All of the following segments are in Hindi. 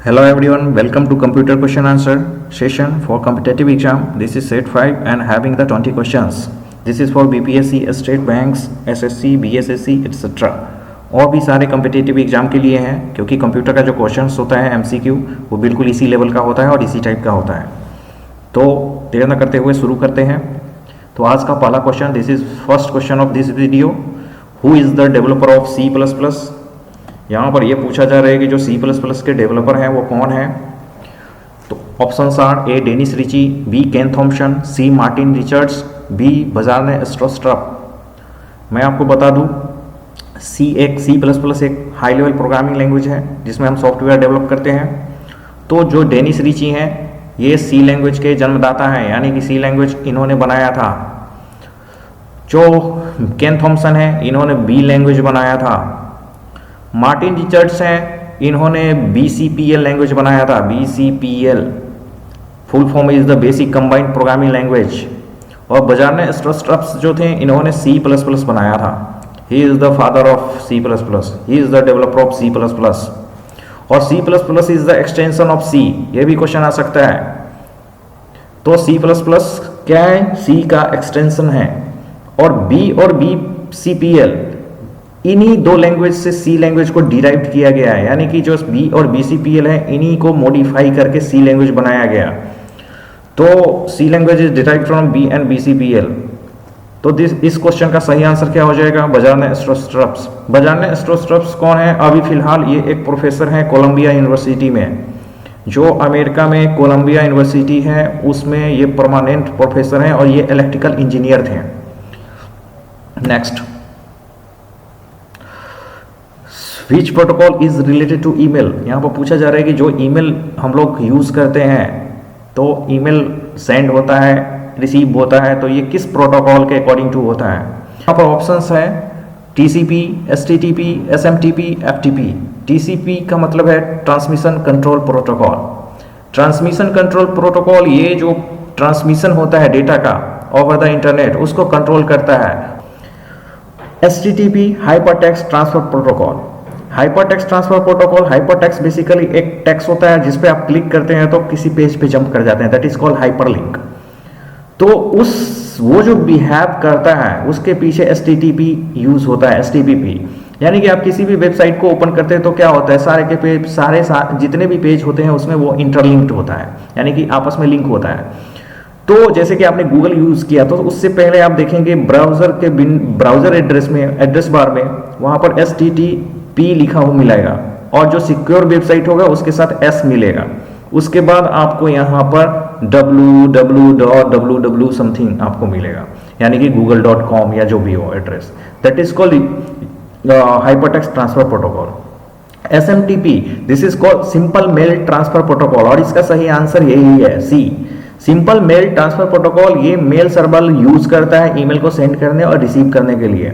Hello everyone, welcome to computer question answer session for competitive exam. This is set 5 and having the 20 questions. This is for BPSC, state banks, SSC, BSSC etc. और भी सारे कम्पिटेटिव एग्जाम के लिए हैं क्योंकि कंप्यूटर का जो क्वेश्चंस होता है MCQ वो बिल्कुल इसी लेवल का होता है और इसी टाइप का होता है। तो देर न करते हुए शुरू करते हैं। तो आज का पहला question, this is first question of this video. Who is the developer of C++? यहाँ पर ये पूछा जा रहा है कि जो C++ के डेवलपर हैं वो कौन है। तो options are A Dennis Ritchie, B Ken Thompson, C Martin Richards, B Bjarne Stroustrup. मैं आपको बता दूँ C++ एक हाई लेवल प्रोग्रामिंग लैंग्वेज है जिसमें हम सॉफ्टवेयर डेवलप करते हैं। तो जो डेनिस रिची हैं ये C लैंग्वेज के जन्मदाता हैं, यानी कि C लैंग्वेज इन्होंने बनाया था। जो केन थॉम्पसन है इन्होंने B लैंग्वेज बनाया था। मार्टिन रिचर्ड्स हैं, इन्होंने BCPL लैंग्वेज बनाया था। BCPL full form is the basic combined programming language. और बजार्ने एस्ट्रोस्ट्रप्स जो थे इन्होंने C++ बनाया था। He is the father of C++, he is the developer of C++। और C++ is the extension of C, ये भी क्वेश्चन आ सकता है। तो C++ क्या है? C का एक्सटेंशन है। और B और BCPL इन्हीं दो लैंग्वेज से C लैंग्वेज को डिराइव किया गया है, यानी कि जो B और BCPL है इन्हीं को मॉडिफाई करके C लैंग्वेज बनाया गया। तो C language is derived from B and BCPL। तो इस क्वेश्चन का सही आंसर क्या हो जाएगा? बजार्ने एस्ट्रोस्ट्रप्स। बजार्ने एस्ट्रोस्ट्रप्स कौन है? अभी फिलहाल ये एक प्रोफेसर हैं कोलंबिया यूनिवर्सिटी में, जो अमेरिका में कोलंबिया यूनिवर्सिटी है उसमें ये परमानेंट प्रोफेसर हैं और ये इलेक्ट्रिकल इंजीनियर थे। Next, which protocol is related to email. यहाँ पर पूछा जा रहा है कि जो ईमेल हम लोग यूज करते हैं, तो ईमेल सेंड होता है, रिसीव होता है, तो ये किस प्रोटोकॉल के अकॉर्डिंग टू होता है? यहाँ पर ऑप्शंस है TCP, STTP, SMTP, FTP। TCP का मतलब है transmission control protocol. Transmission control protocol ये जो ट्रांसमिशन होता है डेटा का ओवर द इंटरनेट उसको कंट्रोल करता है। STTP hypertext transfer protocol. Hypertext transfer protocol, hypertext basically एक टेक्स्ट होता है जिस पे आप क्लिक करते हैं तो किसी पेज पे जंप कर जाते हैं, दैट इज कॉल्ड हाइपरलिंक। तो वो जो बिहेव करता है उसके पीछे STTP यूज होता है, STTP। यानी कि आप किसी भी वेबसाइट को ओपन करते हैं तो क्या होता है, सारे के पेज जितने भी पेज होते हैं उसमें वो इंटरलिंक्ड होता है, यानी कि आपस में लिंक होता है। तो जैसे कि आपने गूगल यूज किया तो उससे पहले आप देखेंगे ब्राउजर एड्रेस बार में वहां पर STTP लिखा हुआ मिलेगा और जो सिक्योर वेबसाइट होगा उसके साथ S मिलेगा। उसके बाद आपको यहाँ पर www समथिंग आपको मिलेगा, यानी कि google.com या जो भी हो address, that is called hypertext transfer protocol. SMTP, this is called simple mail transfer protocol, और इसका सही आंसर यही है C। Simple mail transfer protocol ये मेल सर्वर यूज करता है ईमेल को सेंड करने और रिसीव करने के लिए।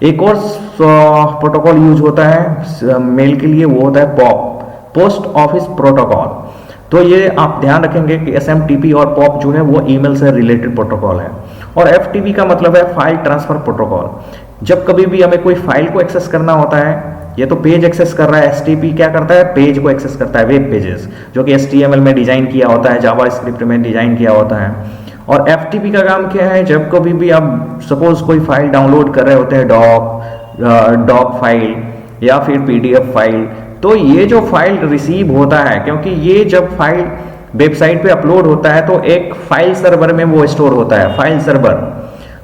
एक और प्रोटोकॉल यूज होता है मेल के लिए, वो होता है POP, पोस्ट ऑफिस प्रोटोकॉल। तो ये आप ध्यान रखेंगे कि SMTP और POP जो है वो ईमेल से रिलेटेड प्रोटोकॉल है। और FTP का मतलब है फाइल ट्रांसफर प्रोटोकॉल। जब कभी भी हमें कोई फाइल को एक्सेस करना होता है, ये तो पेज एक्सेस कर रहा है, STP क्या करता है, पेज को एक्सेस करता है, वेब पेजेस जो कि HTML में डिजाइन किया होता है, जावास्क्रिप्ट में डिजाइन किया होता है। और FTP का काम क्या है, जब कभी भी आप सपोज कोई फाइल डाउनलोड कर रहे होते हैं, डॉक फाइल या फिर PDF फाइल, तो ये जो फाइल रिसीव होता है, क्योंकि ये जब फाइल वेबसाइट पे अपलोड होता है तो एक फाइल सर्वर में वो स्टोर होता है, फाइल सर्वर।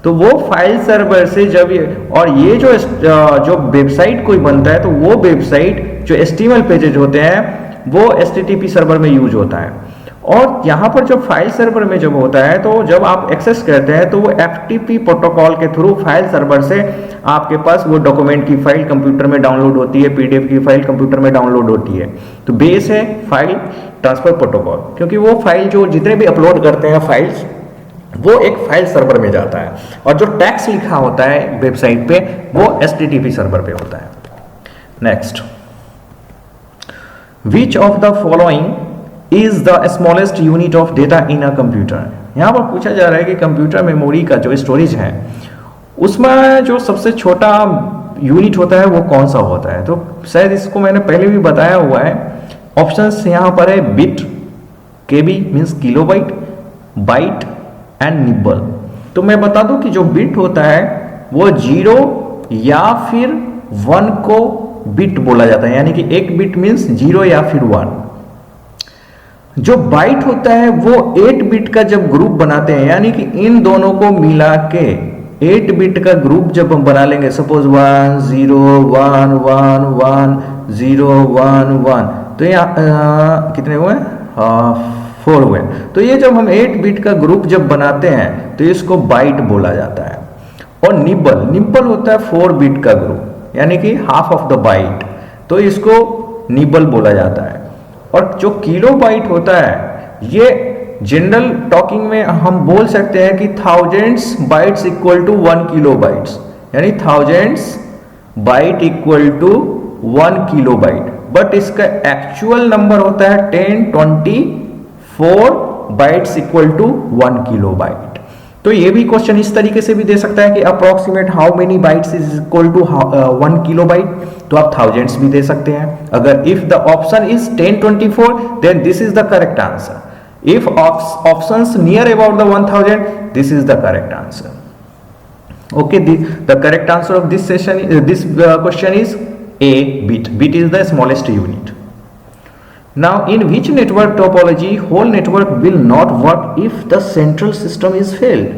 तो वो फाइल सर्वर से जब ये जो वेबसाइट कोई बनता है तो वो वेबसाइट जो HTML पेजेज होते हैं वो STTP सर्वर में यूज होता है। और यहाँ पर जो फाइल सर्वर में जब होता है तो जब आप एक्सेस करते हैं तो वो FTP प्रोटोकॉल के थ्रू फाइल सर्वर से आपके पास वो डॉक्यूमेंट की फाइल कंप्यूटर में डाउनलोड होती है, PDF की फाइल कंप्यूटर में डाउनलोड होती है। तो बेस है फाइल ट्रांसफर प्रोटोकॉल, क्योंकि वो फाइल जो जितने भी अपलोड करते हैं फाइल्स वो एक फाइल सर्वर में जाता है, और जो टेक्स्ट लिखा होता है वेबसाइट पे वो STTP सर्वर पे होता है। Next, which of the following is the smallest unit of data in a computer. यहाँ पर पूछा जा रहा है कि कंप्यूटर मेमोरी का जो स्टोरेज है उसमें जो सबसे छोटा यूनिट होता है वो कौन सा होता है। तो शायद इसको मैंने पहले भी बताया हुआ है, ऑप्शंस यहाँ पर है bit, KB means kilobyte, byte and nibble. तो मैं बता दूं कि जो बिट होता है वो 0 या फिर 1 को बिट बोला जाता है, यानी कि एक बिट मीन्स 0 या फिर 1। जो बाइट होता है वो 8 बिट का जब ग्रुप बनाते हैं, यानी कि इन दोनों को मिला के 8 बिट का ग्रुप जब हम बना लेंगे, सपोज 1 0 1 1 1 0 1 1, तो ये कितने हुए? 4 हुए। तो ये जब हम 8 बिट का ग्रुप जब बनाते हैं तो इसको बाइट बोला जाता है। और निब्बल, निब्बल होता है 4 बिट का ग्रुप, यानी कि हाफ ऑफ द बाइट, तो इसको निब्बल बोला जाता है। और जो किलो बाइट होता है ये जनरल टॉकिंग में हम बोल सकते हैं कि thousands bytes equal to 1 kilo bytes, यानी thousands byte equal to 1 kilo byte. But इसका एक्चुअल नंबर होता है 1024 bytes equal to 1 kilo byte. तो ये भी क्वेश्चन इस तरीके से भी दे सकता है कि approximate how many bytes is equal to 1 kilo byte, तो आप थाउजेंड्स भी दे सकते हैं। अगर if the option is 1024 then this is the correct answer. If options near about the 1000, this is the correct answer. Okay, the correct answer of this session, this question is A, bit. Bit is the smallest unit. Now, in which network topology whole network will not work if the central system is failed?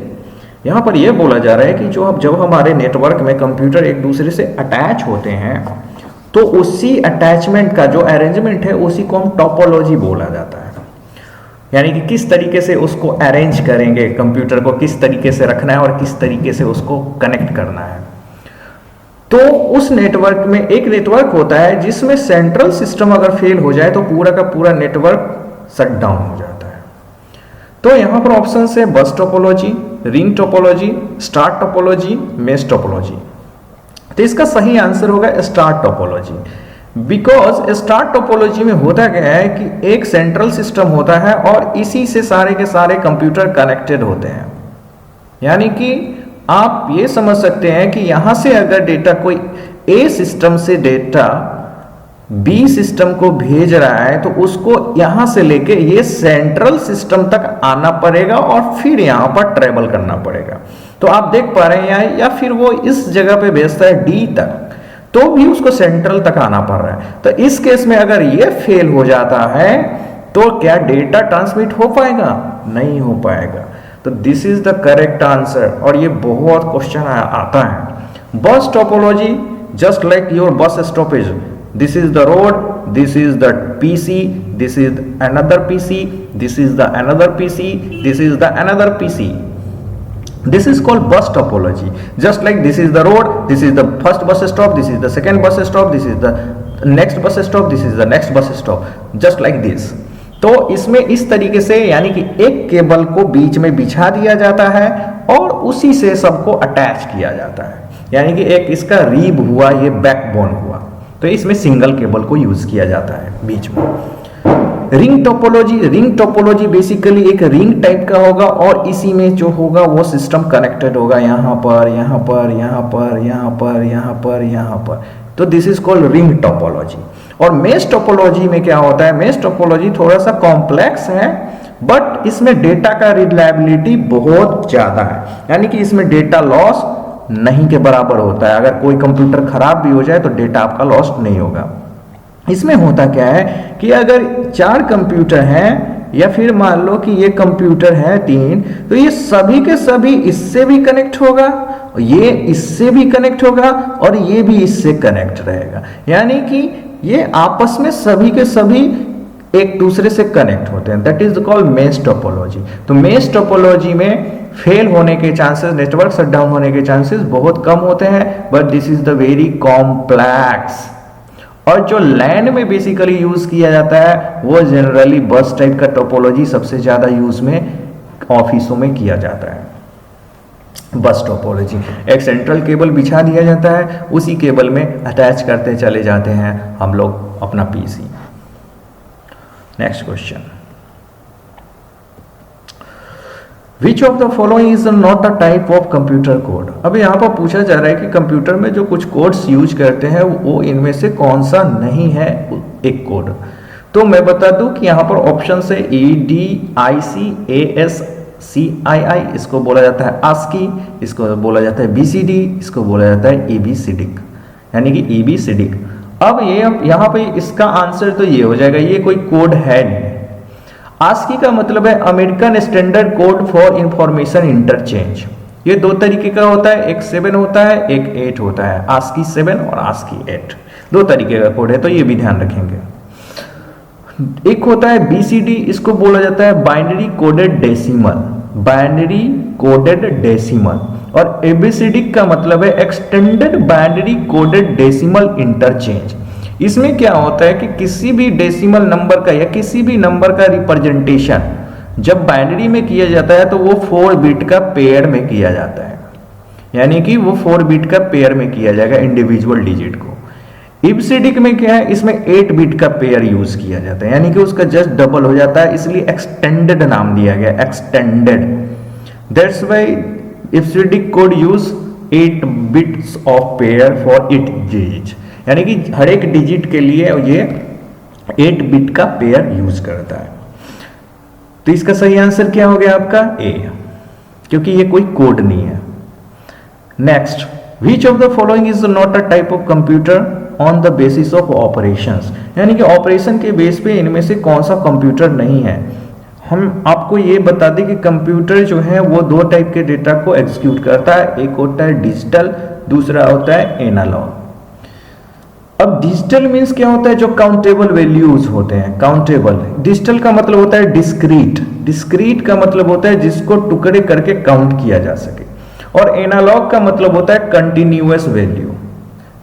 यहाँ पर यह बोला जा रहा है कि जब हमारे नेटवर्क में कंप्यूटर एक दूसरे से अटैच होते हैं तो उसी अटैचमेंट का जो अरेंजमेंट है उसी को हम टोपोलॉजी बोला जाता है। यानी कि किस तरीके से उसको अरेंज करेंगे, कंप्यूटर को किस तरीके से रखना है और किस तरीके से उसको कनेक्ट करना है। तो उस नेटवर्क में एक नेटवर्क होता है जिसमें सेंट्रल सिस्टम अगर फेल हो जाए तो पूरा का पूरा नेटवर्क शट डाउन हो जाता है। तो यहां पर ऑप्शन है बस topology, ring topology, star topology, mesh topology. तो इसका सही आंसर होगा star topology. Because star topology में होता क्या है कि एक सेंट्रल सिस्टम होता है और इसी से सारे के सारे कंप्यूटर कनेक्टेड होते हैं। यानी कि आप ये समझ सकते हैं कि यहां से अगर डेटा कोई ए सिस्टम से डेटा बी सिस्टम को भेज रहा है तो उसको यहां से लेके ये सेंट्रल सिस्टम तक आना पड़ेगा और फिर यहां पर ट्रेवल करना पड़ेगा। तो आप देख पा रहे हैं यहाँ, या फिर वो इस जगह पे भेजता है डी तक तो भी उसको सेंट्रल तक आना पड़ रहा है। तो इस केस में अगर ये फेल हो जाता है तो क्या डेटा ट्रांसमिट हो पाएगा? नहीं हो पाएगा। तो this is the correct answer. और ये बहुत क्वेश्चन आता है। बस टोपोलॉजी जस्ट लाइक योर बस stoppage, this is the road, this is the PC, this is another PC, this is the another PC, this is the another PC. This is called bus topology. Just like this is the road, this is the first bus stop, this is the second bus stop, this is the next bus stop, this is the next bus stop. Just like this. तो इसमें इस तरीके से यानी कि एक केबल को बीच में बिछा दिया जाता है और उसी से सबको अटैच किया जाता है। यानी कि एक इसका रीब हुआ, ये बैकबोन हुआ। तो इसमें सिंगल केबल को यूज किया जाता है बीच में। रिंग टोपोलॉजी बेसिकली एक रिंग टाइप का होगा और इसी में जो होगा वो सिस्टम कनेक्टेड होगा यहाँ पर, यहाँ पर, यहाँ पर, यहाँ पर, यहाँ पर, यहाँ पर। तो this is called ring topology. और मेश टोपोलॉजी में क्या होता है? मेश टोपोलॉजी थोड़ा सा कॉम्प्लेक्स है बट इसमें डेटा का रिलायबिलिटी बहुत ज्यादा है। यानी कि इसमें डेटा लॉस नहीं के बराबर होता है। अगर कोई कंप्यूटर खराब भी हो जाए तो डेटा आपका लॉस नहीं होगा। इसमें होता क्या है कि अगर 4 कंप्यूटर हैं या फिर मान लो कि ये कंप्यूटर है 3, तो ये सभी के सभी इससे भी कनेक्ट होगा, ये इससे भी कनेक्ट होगा और ये भी इससे कनेक्ट रहेगा। यानी कि ये आपस में सभी के सभी एक दूसरे से कनेक्ट होते हैं। That is called mesh topology. तो मेश टोपोलॉजी में फेल होने के चांसेस, नेटवर्क शट डाउन होने के चांसेस बहुत कम होते हैं, but this is the very complex. और जो लैंड में बेसिकली यूज किया जाता है वो जनरली बस टाइप का टोपोलॉजी सबसे ज्यादा यूज में ऑफिसों में किया जाता है। बस टोपोलॉजी एक सेंट्रल केबल बिछा दिया जाता है, उसी केबल में अटैच करते चले जाते हैं हम लोग अपना PC. Next question, which of the following is not a type of computer code. अब यहाँ पर पूछा जा रहा है कि कंप्यूटर में जो कुछ कोड्स यूज करते हैं वो इनमें से कौन सा नहीं है एक कोड। तो मैं बता दूं कि यहाँ पर ऑप्शन है ADICASCII, इसको बोला जाता है ASCII, इसको बोला जाता है BCD, इसको बोला जाता है ABCDIC, यानी कि ABCDIC। अब ये यहाँ पे इसका आंसर तो ये हो जाएगा, ये कोई कोड है नहीं। ASCII का मतलब है American standard code for information interchange. ये दो तरीके का होता है, एक 7 होता है, एक 8 होता है। ASCII 7 और ASCII 8 दो तरीके का कोड है, तो ये भी ध्यान रखेंगे। एक होता है BCD, इसको बोला जाता है binary coded decimal, binary coded decimal. और ABCD का मतलब है extended binary coded decimal interchange. इसमें क्या होता है कि किसी भी डेसिमल नंबर का या किसी भी नंबर का रिप्रेजेंटेशन जब बाइनरी में किया जाता है तो वो 4 बिट का पेयर में किया जाता है, यानी कि वो 4 बिट का पेयर में किया जाएगा इंडिविजुअल डिजिट को। ABCD में क्या है, इसमें 8 बिट का पेयर यूज किया जाता है, यानी कि उसका जस्ट डबल हो जाता है, इसलिए एक्सटेंडेड नाम दिया गया, extended. That's why ABCD code use 8 bits of pair for it digit, यानी कि हर एक डिजिट के लिए ये 8 बिट का पेयर यूज करता है। तो इसका सही आंसर क्या हो गया आपका A, क्योंकि ये कोई कोड नहीं है। Next, which of the following is not a type of computer on the basis of operations, यानी कि ऑपरेशन के बेस पे इनमें से कौन सा कंप्यूटर नहीं है। हम आपको ये बता दें कि कंप्यूटर जो है वो 2 टाइप के डेटा को एग्जीक्यूट करता है, एक होता है डिजिटल, दूसरा होता है एनालॉग। अब डिजिटल मीन्स क्या होता है, जो काउंटेबल वैल्यूज होते हैं, काउंटेबल। डिजिटल का मतलब होता है डिस्क्रीट, डिस्क्रीट का मतलब होता है जिसको टुकड़े करके काउंट किया जा सके। और एनालॉग का मतलब होता है continuous value,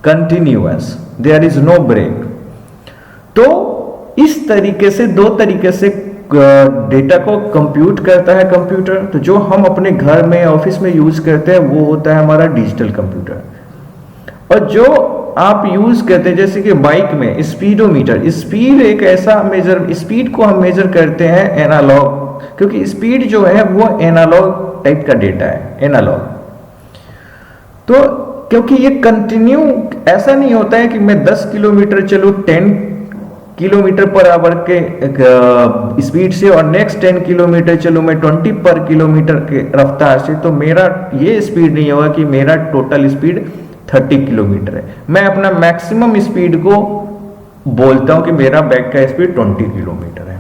continuous, there is no break. तो इस तरीके से 2 तरीके से डेटा को कंप्यूट करता है कंप्यूटर। तो जो हम अपने घर में ऑफिस में यूज करते हैं वो होता है हमारा डिजिटल कंप्यूटर। और जो आप यूज करते हैं जैसे कि बाइक में स्पीडोमीटर, स्पीड एक ऐसा मेजर, स्पीड को हम मेजर करते हैं एनालॉग, क्योंकि स्पीड जो है वो एनालॉग टाइप का डेटा है, एनालॉग। तो क्योंकि ये कंटिन्यू ऐसा नहीं होता है कि मैं 10 किलोमीटर चलूं 10 किलोमीटर पर आवर के स्पीड से और नेक्स्ट 10 किलोमीटर चलूं मैं 20 पर किलोमीटर के रफ्तार से, तो मेरा ये स्पीड नहीं होगा कि मेरा टोटल स्पीड 30 किलोमीटर है। मैं अपना मैक्सिमम स्पीड को बोलता हूं कि मेरा बैक का स्पीड 20 किलोमीटर है।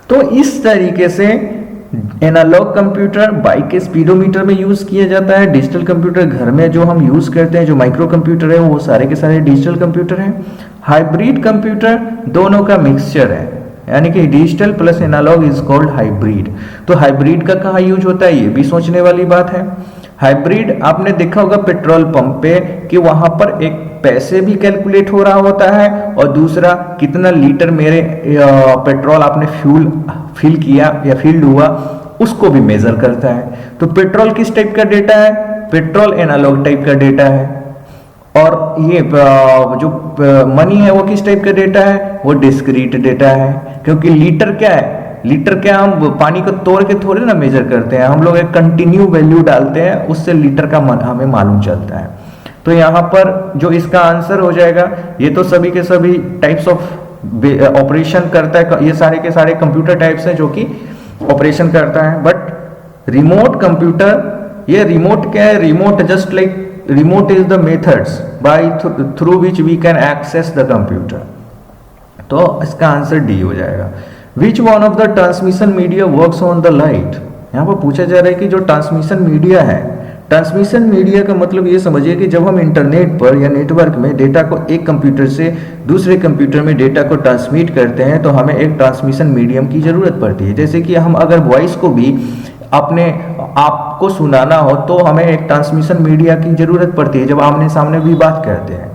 तो इस तरीके से एनालॉग कंप्यूटर बाइक के स्पीडोमीटर में यूज किया जाता है। डिजिटल कंप्यूटर घर में जो हम यूज करते हैं, जो माइक्रो कंप्यूटर है, वो सारे के सारे डिजिटल कंप्यूटर हैं। हाइब्रिड कंप्यूटर दोनों का मिक्सचर है, यानी कि digital plus analog is called hybrid. तो हाइब्रिड का कहाँ यूज होता है, ये भी सोचने वाली बात है। हाइब्रिड आपने देखा होगा पेट्रोल पंप पे कि वहां पर एक पैसे भी कैलकुलेट हो रहा होता है और दूसरा कितना लीटर मेरे पेट्रोल आपने फिल किया या फिल्ड हुआ उसको भी मेजर करता है। तो पेट्रोल किस टाइप का डेटा है, पेट्रोल एनालॉग टाइप का डेटा है। और ये जो मनी है वो किस टाइप का डेटा है, वो डिस्क्रीट डेटा है। क्योंकि लीटर क्या है, लीटर क्या हम पानी को तोड़ के थोड़े ना मेजर करते हैं, हम लोग एक कंटिन्यू वैल्यू डालते हैं, उससे लीटर का हमें मालूम चलता है। तो यहाँ पर जो इसका आंसर हो जाएगा, ये तो सभी के सभी टाइप्स ऑफ ऑपरेशन करता है, ये सारे के सारे कंप्यूटर टाइप्स हैं जो कि ऑपरेशन करता है। बट रिमोट कंप्यूटर, ये रिमोट क्या है, remote just like remote is the methods by through which we can access the computer. तो इसका आंसर डी हो जाएगा। Which one of the transmission media works on the light, यहाँ पर पूछा जा रहा है कि जो ट्रांसमिशन मीडिया है, ट्रांसमिशन मीडिया का मतलब ये समझिए कि जब हम इंटरनेट पर या नेटवर्क में डेटा को एक कंप्यूटर से दूसरे कंप्यूटर में डेटा को ट्रांसमिट करते हैं तो हमें एक ट्रांसमिशन मीडियम की जरूरत पड़ती है। जैसे कि हम अगर वॉइस को भी अपने आपको सुनाना हो तो हमें एक ट्रांसमिशन मीडिया की जरूरत पड़ती है जब आमने सामने भी बात करते हैं,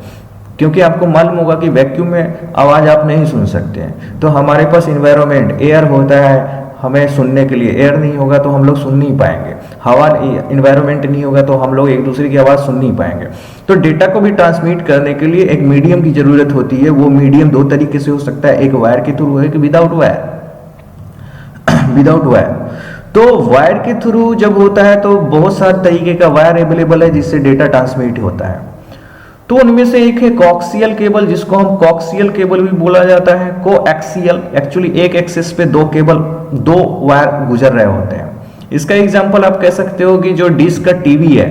क्योंकि आपको मालूम होगा कि वैक्यूम में आवाज़ आप नहीं सुन सकते हैं। तो हमारे पास इन्वायरमेंट एयर होता है हमें सुनने के लिए, एयर नहीं होगा तो हम लोग सुन नहीं पाएंगे, हवा इन्वायरमेंट नहीं होगा तो हम लोग एक दूसरे की आवाज़ सुन नहीं पाएंगे। तो डेटा को भी ट्रांसमिट करने के लिए एक मीडियम की जरूरत होती है। वो मीडियम 2 तरीके से हो सकता है, एक वायर के थ्रू है कि विदाउट वायर, विदाउट वायर। तो वायर के थ्रू जब होता है तो बहुत सारे तरीके का वायर अवेलेबल है जिससे डेटा ट्रांसमिट होता है। तो उनमें से एक है कोक्सियल केबल, जिसको हम कोक्सियल केबल भी बोला जाता है। कोएक्सियल, एक्चुअली एक एक्सिस पे दो केबल, दो वायर गुजर रहे होते हैं। इसका एग्जांपल आप कह सकते हो कि जो डिश का टीवी है,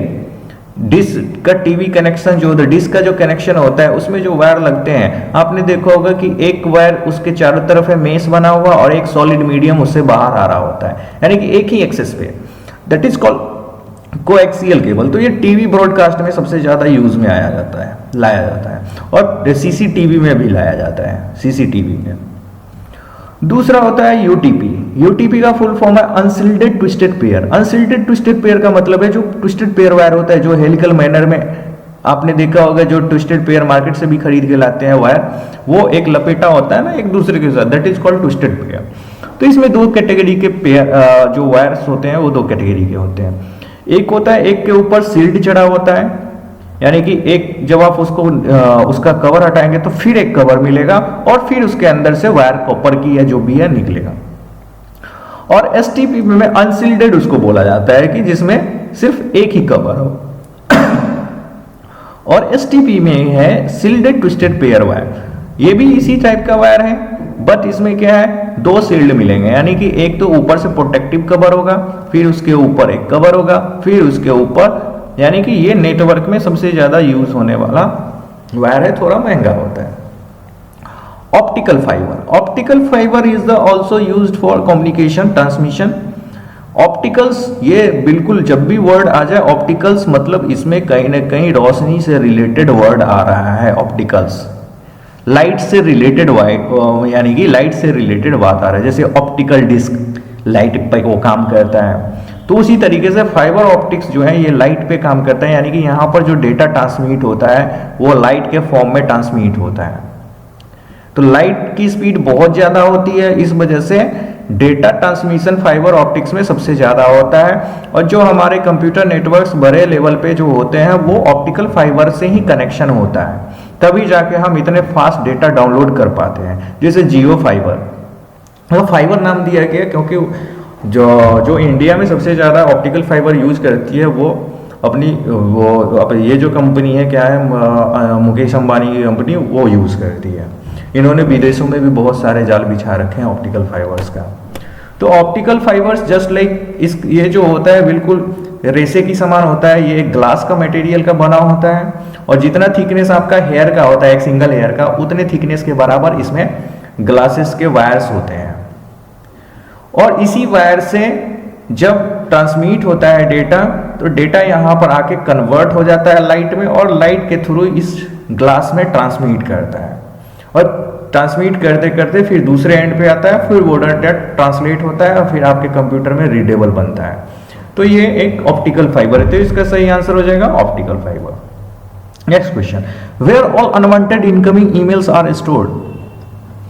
डिश का टीवी कनेक्शन जो होता है, डिश का जो कनेक्शन होता है उसमें जो वायर लगते हैं, आपने देखा होगा कि एक वायर उसके चारों तरफ है मेश बना हुआ और एक सॉलिड मीडियम उससे बाहर आ रहा होता है, यानी कि एक ही एक्सिस पे, that is called coaxial cable. तो ये टीवी ब्रॉडकास्ट में सबसे ज्यादा यूज में आया जाता है, लाया जाता है, और सीसीटीवी में भी लाया जाता है, सीसीटीवी में। दूसरा होता है यूटीपी। यूटीपी का फुल फॉर्म है अनसिल्टेड ट्विस्टेड पेयर। अनसिल्टेड ट्विस्टेड पेयर का मतलब है जो ट्विस्टेड पेयर वायर होता है, जो हेलिकल मैनर में आपने देखा होगा, जो ट्विस्टेड पेयर मार्केट से भी खरीद के लाते हैं वायर, वो एक लपेटा होता है ना एक दूसरे के साथ, that is called twisted pair. तो इसमें दो कैटेगरी के पेयर जो वायर्स होते हैं वो दो कैटेगरी के होते हैं। एक होता है, एक के ऊपर सील्ड चढ़ा होता है, यानी कि एक जब आप उसको उसका कवर हटाएंगे तो फिर एक कवर मिलेगा और फिर उसके अंदर से वायर कॉपर की या जो भी है निकलेगा। और एसटीपी में अनसील्डेड उसको बोला जाता है कि जिसमें सिर्फ एक ही कवर हो। और एसटीपी में है सील्डेड ट्विस्टेड पेयर वायर। ये भी इसी टाइप का वायर है, बट इसमें क्या है, दो सील्ड मिलेंगे, यानी कि एक तो ऊपर से प्रोटेक्टिव कवर होगा, फिर उसके ऊपर एक कवर होगा, फिर उसके ऊपर, यानी कि ये नेटवर्क में सबसे ज्यादा यूज होने वाला वायर है, थोड़ा महंगा होता है। Optical fibre. Optical fibre is the also used for communication transmission. Opticals, ये बिल्कुल जब भी वर्ड आ जाए ऑप्टिकल्स, मतलब इसमें कहीं ना कहीं रोशनी से रिलेटेड वर्ड आ रहा है। ऑप्टिकल्स लाइट से रिलेटेड, यानी कि लाइट से रिलेटेड बात आ रहा है, जैसे ऑप्टिकल डिस्क लाइट पे वो काम करता है, तो उसी तरीके से फाइबर ऑप्टिक्स जो है ये लाइट पे काम करता है, यानी कि यहाँ पर जो डेटा ट्रांसमिट होता है वो लाइट के फॉर्म में ट्रांसमिट होता है। तो लाइट की स्पीड बहुत ज्यादा होती है, इस वजह से डेटा ट्रांसमिशन फाइबर ऑप्टिक्स में सबसे ज्यादा होता है। और जो हमारे कंप्यूटर नेटवर्क्स बड़े लेवल पे जो होते हैं वो ऑप्टिकल फाइबर से ही कनेक्शन होता है, तभी जाके हम इतने फास्ट डेटा डाउनलोड कर पाते हैं। जैसे जियो फाइबर, वो फाइबर नाम दिया गया क्योंकि जो इंडिया में सबसे ज्यादा ऑप्टिकल फाइबर यूज करती है वो ये जो कंपनी है, क्या है, मुकेश अंबानी की कंपनी, वो यूज करती है। इन्होंने विदेशों में भी बहुत सारे जाल बिछा रखे हैं ऑप्टिकल फाइबर्स का। तो ऑप्टिकल फाइबर्स जस्ट लाइक ये जो होता है बिल्कुल रेसे की समान होता है, ये एक ग्लास का मटेरियल का बना होता है, और जितना थिकनेस आपका हेयर का होता है, एक सिंगल हेयर का, उतने थिकनेस के बराबर इसमें ग्लासेस के वायर्स होते हैं। और इसी वायर से जब ट्रांसमिट होता है डेटा, तो डेटा यहाँ पर आके कन्वर्ट हो जाता है लाइट में, और लाइट के थ्रू इस ग्लास में ट्रांसमिट करता है, और ट्रांसमिट करते करते फिर दूसरे एंड पे आता है, फिर वो डाटा ट्रांसलेट होता है और फिर आपके कंप्यूटर में रीडेबल बनता है। तो ये एक ऑप्टिकल फाइबर है, तो इसका सही आंसर हो जाएगा optical fibre. Next question, where all unwanted incoming emails are stored.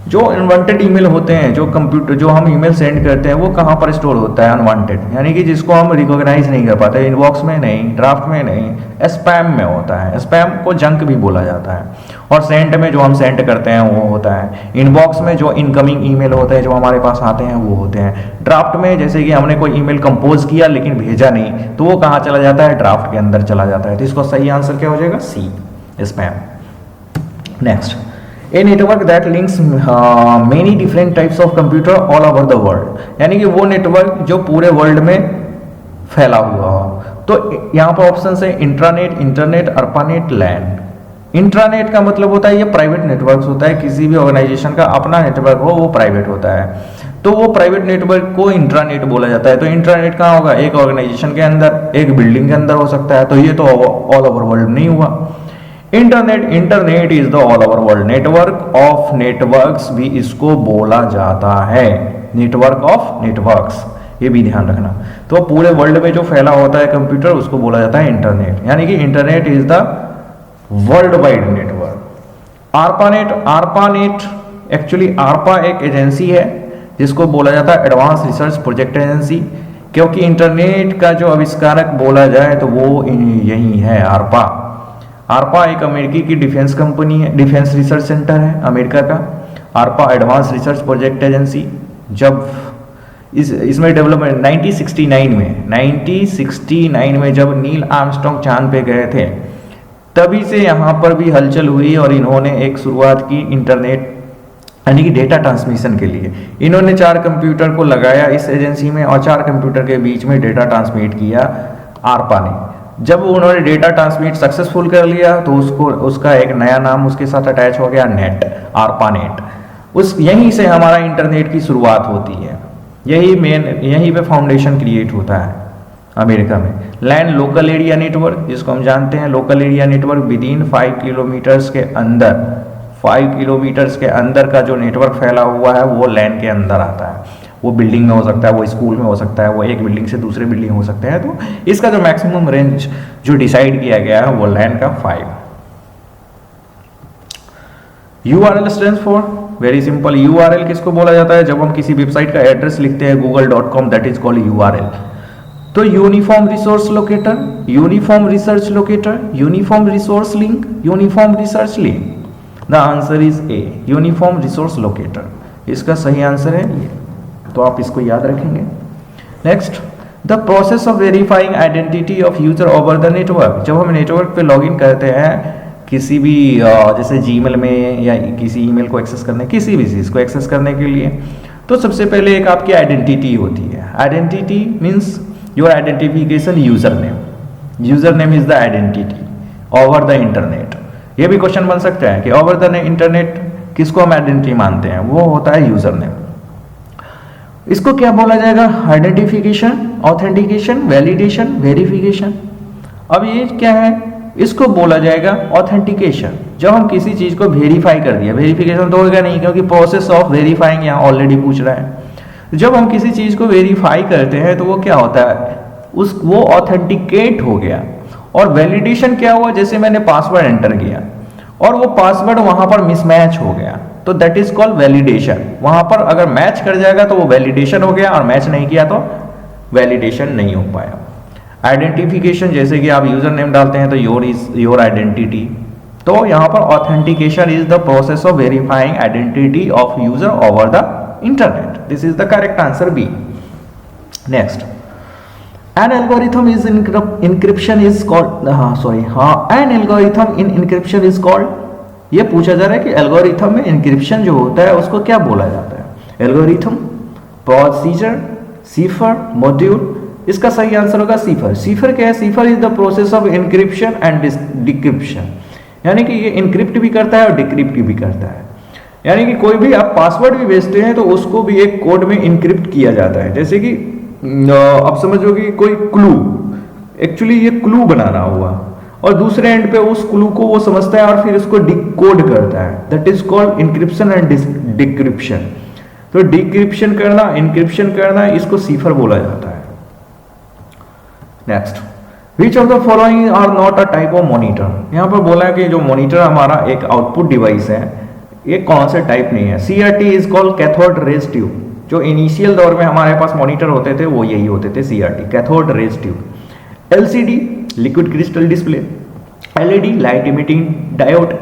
जो अनवांटेड ईमेल होते हैं, जो हम ईमेल सेंड करते हैं, वो कहाँ पर स्टोर होता है अनवांटेड, यानी कि जिसको हम रिकॉग्नाइज नहीं कर पाते, इनबॉक्स में नहीं, ड्राफ्ट में नहीं, स्पैम में होता है। स्पैम को जंक भी बोला जाता है। और सेंड में जो हम सेंड करते हैं वो होता है। इनबॉक्स में जो इनकमिंग ईमेल होते हैं जो हमारे पास आते हैं वो होते हैं। ड्राफ्ट में जैसे कि हमने कोई ईमेल कंपोज किया लेकिन भेजा नहीं, तो वो कहाँ चला जाता है, ड्राफ्ट के अंदर चला जाता है। तो इसको सही आंसर क्या हो जाएगा, C, spam. Next, a network that links many different types of computer all over the world, यानी कि वो नेटवर्क जो पूरे वर्ल्ड में फैला हुआ हो। तो यहाँ पर ऑप्शन है इंट्रानेट, इंटरनेट, अर्पानेट, लैन। इंट्रानेट का मतलब होता है ये प्राइवेट नेटवर्क होता है, किसी भी ऑर्गेनाइजेशन का अपना नेटवर्क हो वो प्राइवेट होता है, तो वो प्राइवेट नेटवर्क को इंट्रानेट बोला जाता है। तो इंट्रानेट कहाँ होगा, एक ऑर्गेनाइजेशन के अंदर, एक बिल्डिंग के अंदर हो सकता है, तो ये तो ऑल ओवर वर्ल्ड नहीं हुआ। Internet is the all over world, network of networks भी इसको बोला जाता है, नेटवर्क ऑफ नेटवर्क्स, ये भी ध्यान रखना। तो पूरे वर्ल्ड में जो फैला होता है कंप्यूटर उसको बोला जाता है इंटरनेट, यानी कि internet is the world wide network. ARPANET actually आरपा एक एजेंसी है जिसको बोला जाता है एडवांस रिसर्च प्रोजेक्ट एजेंसी, क्योंकि इंटरनेट का जो आविष्कारक बोला जाए तो वो यही है आरपा। आरपा एक अमेरिकी की डिफेंस कंपनी है, डिफेंस रिसर्च सेंटर है अमेरिका का। आरपा एडवांस रिसर्च प्रोजेक्ट एजेंसी, जब इसमें डेवलपमेंट 1969 में जब नील आर्मस्ट्रॉन्ग चांद पे गए थे, तभी से यहाँ पर भी हलचल हुई और इन्होंने एक शुरुआत की इंटरनेट यानी कि डेटा ट्रांसमिशन के लिए। इन्होंने 4 कंप्यूटर को लगाया इस एजेंसी में और 4 कंप्यूटर के बीच में डेटा ट्रांसमिट किया आरपा ने। जब उन्होंने डेटा ट्रांसमिट सक्सेसफुल कर लिया तो उसका एक नया नाम उसके साथ अटैच हो गया, नेट, आरपा नेट। यहीं से हमारा इंटरनेट की शुरुआत होती है, यहीं पे फाउंडेशन क्रिएट होता है अमेरिका में। लैंड लोकल एरिया नेटवर्क, जिसको हम जानते हैं local area network, with in 5 kilometres के अंदर, 5 किलोमीटर्स के अंदर का जो नेटवर्क फैला हुआ है वो लैंड के अंदर आता है। वो बिल्डिंग में हो सकता है, वो स्कूल में हो सकता है, वो एक बिल्डिंग से दूसरे बिल्डिंग हो सकते हैं। तो इसका जो मैक्सिमम रेंज जो डिसाइड किया गया है वो लैंड का 5। URL stands for, very simple, URL किसको बोला जाता है? जब हम किसी वेबसाइट का एड्रेस लिखते हैं google.com, that is called URL। तो uniform resource locator, uniform research locator, uniform resource link, uniform research link. The answer is a, uniform resource locator. इसका सही आंसर है ये, तो आप इसको याद रखेंगे। Next, the process of verifying identity of user over the network. जब हम नेटवर्क पे लॉगिन करते हैं किसी भी जैसे जीमेल में या किसी ईमेल को एक्सेस करने, किसी भी चीज़ को एक्सेस करने के लिए, तो सबसे पहले एक आपकी आइडेंटिटी होती है। Identity means your identification user name. User name is the identity over the internet. ये भी क्वेश्चन बन सकता है कि ओवर द इंटरनेट किसको हम आइडेंटिटी मानते हैं? वो होता है यूजर नेम। इसको क्या बोला जाएगा? Identification, authentication, validation, verification. अब ये क्या है? इसको बोला जाएगा ऑथेंटिकेशन। जब हम किसी चीज को वेरीफाई कर दिया, वेरिफिकेशन तो होगा नहीं क्योंकि प्रोसेस ऑफ वेरीफाइंग यहाँ ऑलरेडी पूछ रहा है। जब हम किसी चीज को वेरीफाई करते हैं तो वो क्या होता है? वो ऑथेंटिकेट हो गया। और वैलिडेशन क्या हुआ? जैसे मैंने पासवर्ड एंटर किया और वो पासवर्ड वहां पर मिसमैच हो गया, तो दैट इज कॉल्ड वैलिडेशन। वहां पर अगर मैच कर जाएगा तो वो वैलिडेशन हो गया, और मैच नहीं किया तो वैलिडेशन नहीं हो पाया। आइडेंटिफिकेशन, जैसे कि आप यूजर नेम डालते हैं तो योर आइडेंटिटी। तो यहाँ पर authentication is the process of verifying identity of user over the internet. This is the correct answer B. Next, an algorithm is encryption is called an algorithm in encryption is called। ये पूछा जा रहा है कि एल्गोरिथम में इंक्रिप्शन जो होता है उसको क्या बोला जाता है? Algorithm, procedure, cipher, module. इसका सही आंसर होगा सीफर। सीफर क्या है? Cipher is the process of encryption and decryption, यानी कि ये इंक्रिप्ट भी करता है और डिक्रिप्ट भी करता है। यानी कि कोई भी आप पासवर्ड भी भेजते हैं तो उसको भी एक कोड में इंक्रिप्ट किया जाता है। जैसे कि आप समझो कि कोई क्लू, एक्चुअली ये क्लू बनाना हुआ और दूसरे एंड पे उस क्लू को वो समझता है और फिर उसको डिकोड करता है, that is called encryption and decryption. तो डिक्रिप्शन करना, इंक्रिप्शन करना, इसको सीफर बोला जाता है। Next, which of the following are not a type of monitor. यहां पर बोला है कि जो मॉनिटर हमारा एक आउटपुट डिवाइस है, ये कौन से टाइप नहीं है। CRT is called cathode rays tube. जो इनिशियल दौर में हमारे पास मॉनिटर होते थे वो यही होते थे, CRT, cathode rays tube. LCD, liquid crystal display. LED, light emitting diode.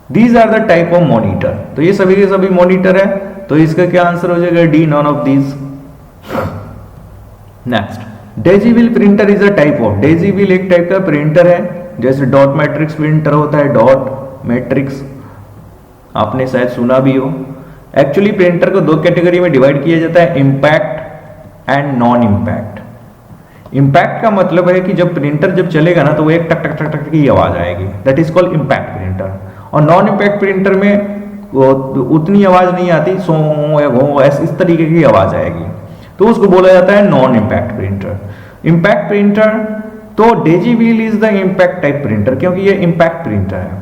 These are the type of monitor. तो ये सभी के सभी मॉनिटर है, तो इसका क्या आंसर हो जाएगा? D, none of these. Next, daisywheel printer is a type of. Daisywheel एक टाइप का प्रिंटर है, जैसे डॉट मैट्रिक्स प्रिंटर होता है, डॉट मैट्रिक्स आपने शायद सुना भी हो। एक्चुअली प्रिंटर को 2 कैटेगरी में डिवाइड किया जाता है, impact and non impact. Impact का मतलब है कि जब प्रिंटर जब चलेगा ना तो वो एक टक टक टक टक की आवाज आएगी, that is called impact printer. और नॉन इंपैक्ट प्रिंटर में उतनी आवाज नहीं आती, सो या घो इस तरीके की आवाज आएगी, तो उसको बोला जाता है non impact printer. Impact printer, तो daisywheel is the impact type printer, क्योंकि ये इंपैक्ट प्रिंटर है।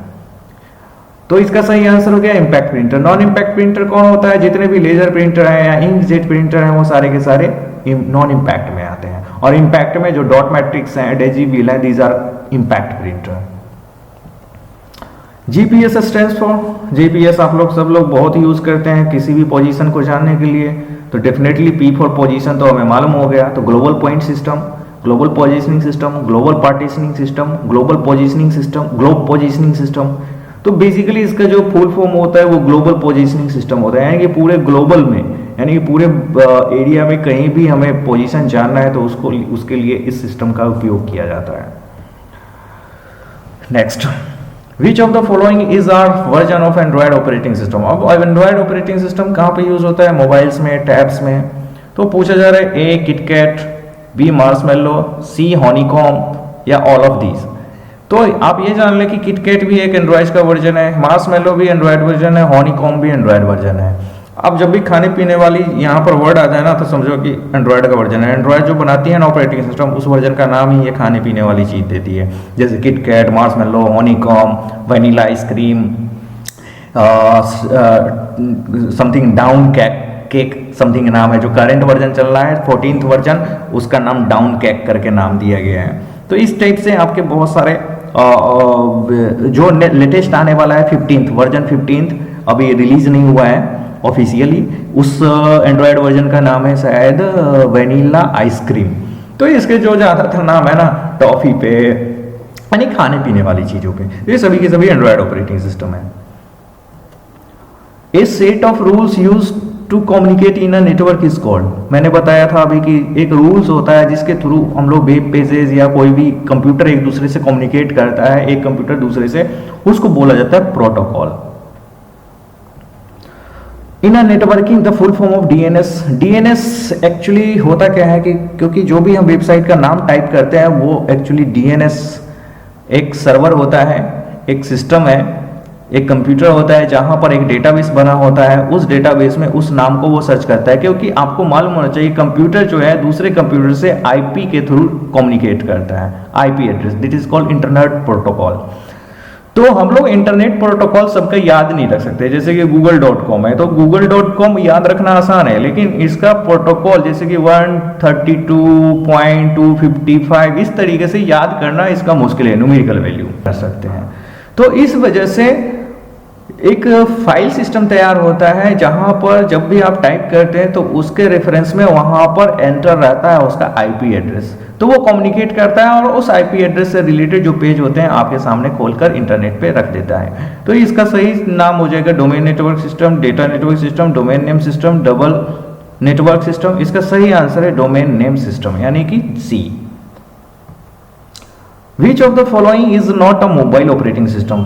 तो इसका सही आंसर हो गया impact printer. Non impact printer कौन होता है? जितने भी लेजर प्रिंटर है या इंकजेट प्रिंटर है वो सारे के सारे नॉन इंपैक्ट में आते हैं। और इंपैक्ट में जो डॉट मैट्रिक्स है, डेजीविल है, these are impact printer. GPS stands for. GPS आप लोग सब लोग बहुत यूज करते हैं किसी भी पोजीशन को जानने के लिए, तो डेफिनेटली P फॉर पोजीशन तो हमें मालूम हो गया। तो global point system, global positioning system, global partitioning system, global positioning system, globe positioning system. तो बेसिकली इसका जो फुल फॉर्म होता है वो ग्लोबल पोजीशनिंग सिस्टम होता है, यानी कि पूरे ग्लोबल में, यानी कि पूरे एरिया में कहीं भी हमें पोजीशन जानना है तो उसके लिए इस सिस्टम का उपयोग किया जाता है। Next, which of the following is are version of Android operating system. अब एंड्रॉयड ऑपरेटिंग सिस्टम कहाँ पे यूज होता है? मोबाइल्स में, टैब्स में। तो पूछा जा रहा है ए किटकैट, बी मार्शमैलो, सी हनीकॉम्ब या ऑल ऑफ दीज। तो आप ये जान लें कि किटकैट भी एक एंड्रॉयड का वर्जन है, मार्शमैलो भी एंड्रॉयड वर्जन है, हनीकॉम्ब भी एंड्रॉयड वर्जन है। अब जब भी खाने पीने वाली यहाँ पर वर्ड आ जाए ना तो समझो कि एंड्रॉयड का वर्जन है। एंड्रॉयड जो बनाती है ना ऑपरेटिंग सिस्टम, उस वर्जन का नाम ही ये खाने पीने वाली चीज़ देती है, जैसे KitKat, Marshmallow, honeycomb, vanilla ice cream, something down cake something नाम है। जो करंट वर्जन चल रहा है 14th वर्जन, उसका नाम डाउन केक करके नाम दिया गया है। तो इस टाइप से आपके बहुत सारे जो लेटेस्ट आने वाला है 15th वर्जन, 15th अभी रिलीज नहीं हुआ है ऑफिशियली, उस एंड्रॉयड वर्जन का नाम है शायद वनीला आइसक्रीम। तो इसके जो ज़्यादातर नाम है ना टॉफी पे, यानी खाने पीने वाली चीज़ों पे, ये सभी के सभी एंड्रॉयड ऑपरेटिंग सिस्टम है। A set of rules use to communicate in a network is called. मैंने बताया था अभी कि एक रूल्स होता है जिसके थ्रू हम लोग वेब पेजेस या कोई भी कंप्यूटर एक दूसरे से कम्युनिकेट करता है, एक कंप्यूटर दूसरे से, उसको बोला जाता है protocol. In a networking the full form of DNS. DNS actually होता क्या है कि क्योंकि जो भी हम वेबसाइट का नाम टाइप करते हैं वो एक्चुअली डीएनएस एक सर्वर होता है, एक सिस्टम है, एक कंप्यूटर होता है जहां पर एक डेटाबेस बना होता है। उस डेटाबेस में उस नाम को वो सर्च करता है, क्योंकि आपको मालूम होना चाहिए कंप्यूटर जो है दूसरे कंप्यूटर से आईपी के थ्रू कम्युनिकेट करता है, IP address, that is called internet protocol. तो हम लोग इंटरनेट प्रोटोकॉल सबका याद नहीं रख सकते, जैसे कि google.com है तो google.com याद रखना आसान है, लेकिन इसका प्रोटोकॉल जैसे कि 132.255 इस तरीके से याद करना इसका मुश्किल है, न्यूमेरिकल वैल्यू कर सकते हैं। तो इस वजह से एक फाइल सिस्टम तैयार होता है जहां पर जब भी आप टाइप करते हैं तो उसके रेफरेंस में वहां पर एंटर रहता है उसका आईपी एड्रेस, तो वो कम्युनिकेट करता है और उस आईपी एड्रेस से रिलेटेड जो पेज होते हैं आपके सामने खोलकर इंटरनेट पे रख देता है। तो इसका सही नाम हो जाएगा domain network system, data network system, domain name system, double network system. इसका सही आंसर है डोमेन नेम सिस्टम, यानी कि C. Which of the following is not a mobile operating system.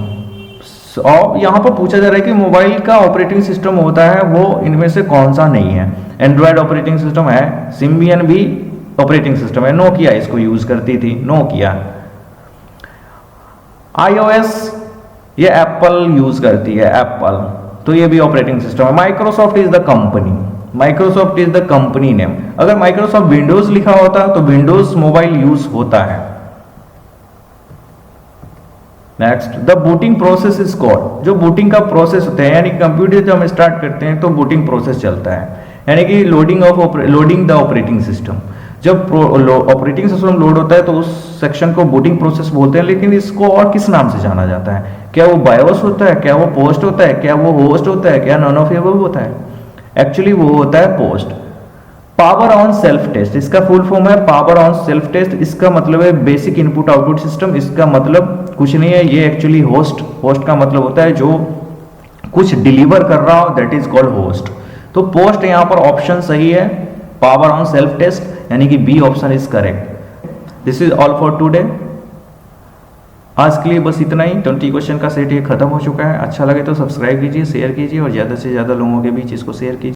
और यहां पर पूछा जा रहा है कि मोबाइल का ऑपरेटिंग सिस्टम होता है वो इनमें से कौन सा नहीं है। एंड्रॉयड ऑपरेटिंग सिस्टम है, सिम्बियन भी ऑपरेटिंग सिस्टम है, नोकिया इसको यूज करती थी, नोकिया। iOS ये एप्पल यूज करती है, एप्पल, तो ये भी ऑपरेटिंग सिस्टम है। Microsoft is the company, Microsoft is the company name. अगर माइक्रोसॉफ्ट विंडोज लिखा होता तो विंडोज मोबाइल यूज होता है। Next, the booting process is called. जो बूटिंग का प्रोसेस होता है, यानी कंप्यूटर जब हम स्टार्ट करते हैं तो बूटिंग प्रोसेस चलता है, यानी कि लोडिंग द ऑपरेटिंग सिस्टम। जब ऑपरेटिंग सिस्टम लोड होता है तो उस सेक्शन को बूटिंग प्रोसेस बोलते हैं, लेकिन इसको और किस नाम से जाना जाता है? क्या वो बायोस होता है, क्या वो पोस्ट होता है, क्या वो होस्ट होता है, क्या नॉन ऑफ एबव होता है? एक्चुअली वो होता है POST. Power on self test, इसका फुल फॉर्म है पावर ऑन सेल्फ टेस्ट। इसका मतलब है बेसिक इनपुट आउटपुट सिस्टम। इसका मतलब कुछ नहीं है, ये एक्चुअली होस्ट का मतलब होता है जो कुछ डिलीवर कर रहा हो, दैट इज कॉल्ड होस्ट। तो पोस्ट यहाँ पर ऑप्शन सही है, पावर ऑन सेल्फ टेस्ट, यानी कि B option is correct. This is all for today. आज के लिए बस इतना ही। 20 क्वेश्चन का सेट ये खत्म हो चुका है। अच्छा लगे तो सब्सक्राइब कीजिए, शेयर कीजिए और ज़्यादा से ज़्यादा लोगों के बीच इसको शेयर कीजिए।